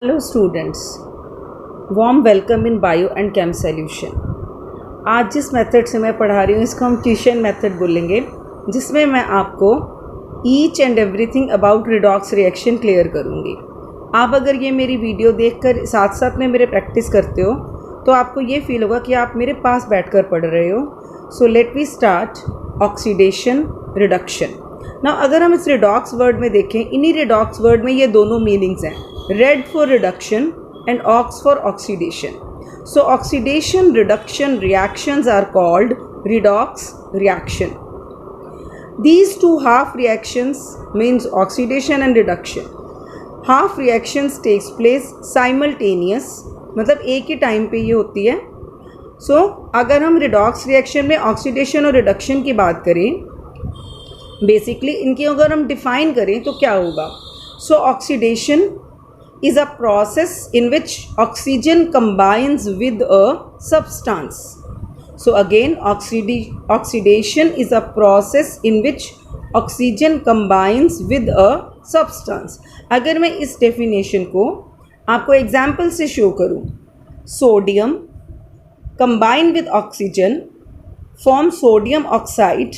Hello students, warm welcome in bio and came solution. आज जिस method से मैं पढ़ा रही हूँ इसको हम ट्यूशन मेथड बोलेंगे, जिसमें मैं आपको each and everything about redox reaction clear करूँगी। आप अगर ये मेरी वीडियो देखकर साथ साथ में मेरे प्रैक्टिस करते हो तो आपको ये फील होगा कि आप मेरे पास बैठकर पढ़ रहे हो। So let we start oxidation reduction. ना अगर हम इस रिडॉक्स वर्ड में देखें, इन्हीं रिडॉक्स वर्ड में ये दोनों मीनिंग्स हैं, red for reduction and ox for oxidation. So oxidation reduction reactions are called redox reaction. These two half reactions means oxidation and reduction. Half reactions takes place simultaneous, मतलब एक ही time पे ये होती है। सो अगर हम रिडॉक्स रिएक्शन में oxidation और रिडक्शन की बात करें, बेसिकली इनकी अगर हम डिफाइन करें तो क्या होगा। सो oxidation is a process in which oxygen combines with a substance. So again, oxidation is a process in which oxygen combines with a substance. अगर मैं इस डेफिनेशन को आपको एग्जाम्पल से शो करूँ, sodium combine with oxygen form sodium oxide.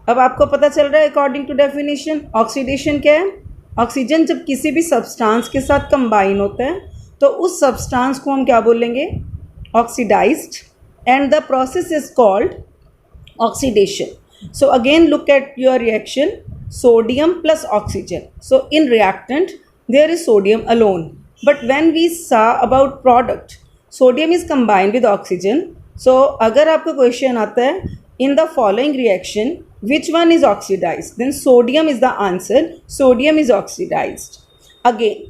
अब आपको पता चल रहा है अकॉर्डिंग टू डेफिनेशन ऑक्सीडेशन क्या है। ऑक्सीजन जब किसी भी सब्सटेंस के साथ कंबाइन होता है तो उस सब्सटेंस को हम क्या बोलेंगे, oxidised, and the process is called oxidation. So again look at your reaction, sodium plus oxygen. So in reactant there is sodium alone, but when we saw about product, sodium is combined with oxygen. So अगर आपको question आता है in the following reaction which one is oxidized, then sodium is the answer. Sodium is oxidized. Again,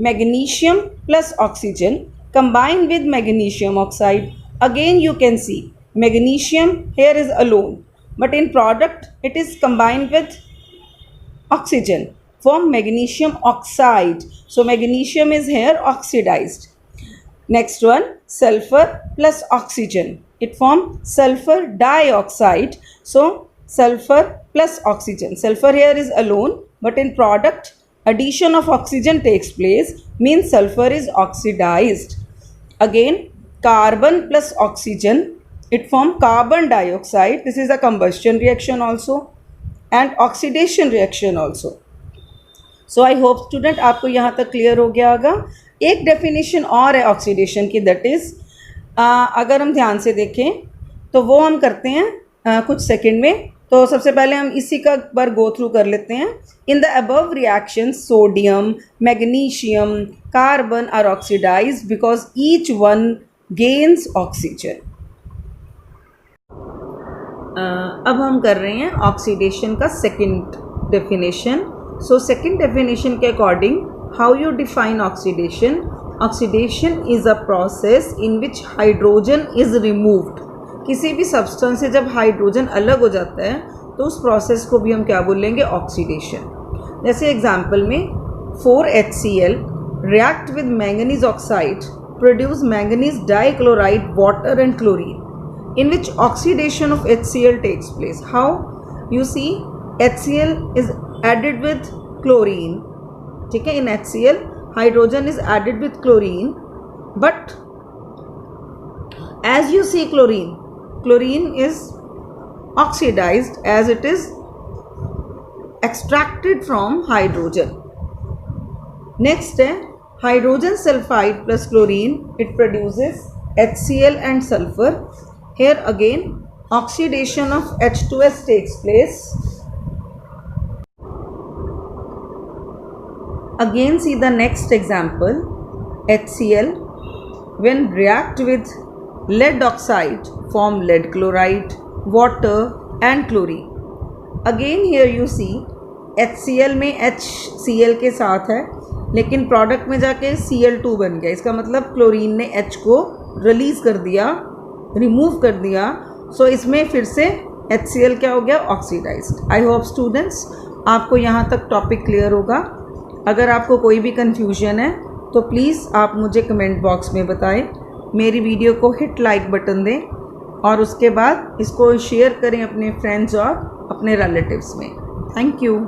magnesium plus oxygen combined with magnesium oxide. Again you can see magnesium here is alone, but in product it is combined with oxygen form magnesium oxide. So magnesium is here oxidized. Next one, sulfur plus oxygen, it forms sulfur dioxide. So sulfur plus oxygen, sulfur here is alone, but in product addition of oxygen takes place, means sulfur is oxidized. Again, carbon plus oxygen, it forms carbon dioxide. This is a combustion reaction also and oxidation reaction also. So I hope student आपको यहाँ तक clear हो गया होगा। एक definition और है oxidation की, दैट इज़ अगर हम ध्यान से देखें तो वो हम करते हैं कुछ सेकंड में। तो सबसे पहले हम इसी का बार गो थ्रू कर लेते हैं। In the above reaction sodium, magnesium, carbon are oxidised because each one gains oxygen. अब हम कर रहे हैं ऑक्सीडेशन का second definition. So second definition के according, how you define oxidation? Oxidation is a process in which hydrogen is removed. किसी भी substance से जब हाइड्रोजन अलग हो जाता है तो उस प्रोसेस को भी हम क्या बोलेंगे, ऑक्सीडेशन। जैसे एग्जाम्पल में 4HCl react with manganese oxide produce manganese dichloride, water and chlorine, in which oxidation of HCl takes place. How? You see, HCl is added with chlorine, ठीक है। in HCl hydrogen is added with chlorine, but as you see chlorine is oxidized as it is extracted from hydrogen. Next है hydrogen sulfide plus chlorine, it produces HCl and sulfur. Here again oxidation of H2S takes place. Again see the next example, HCl when react with lead oxide form lead chloride, water and chlorine. Again here you see HCl में HCl के साथ है, लेकिन product में जाके Cl2 बन गया। इसका मतलब क्लोरीन ने H को रिलीज कर दिया, रिमूव कर दिया। सो इसमें फिर से HCl क्या हो गया, ऑक्सीडाइज्ड। आई होप स्टूडेंट्स आपको यहाँ तक टॉपिक क्लियर होगा। अगर आपको कोई भी कन्फ्यूजन है तो प्लीज़ आप मुझे कमेंट बॉक्स में बताएं। मेरी वीडियो को हिट लाइक बटन दें और उसके बाद इसको शेयर करें अपने फ्रेंड्स और अपने रिलेटिव्स में। Thank you.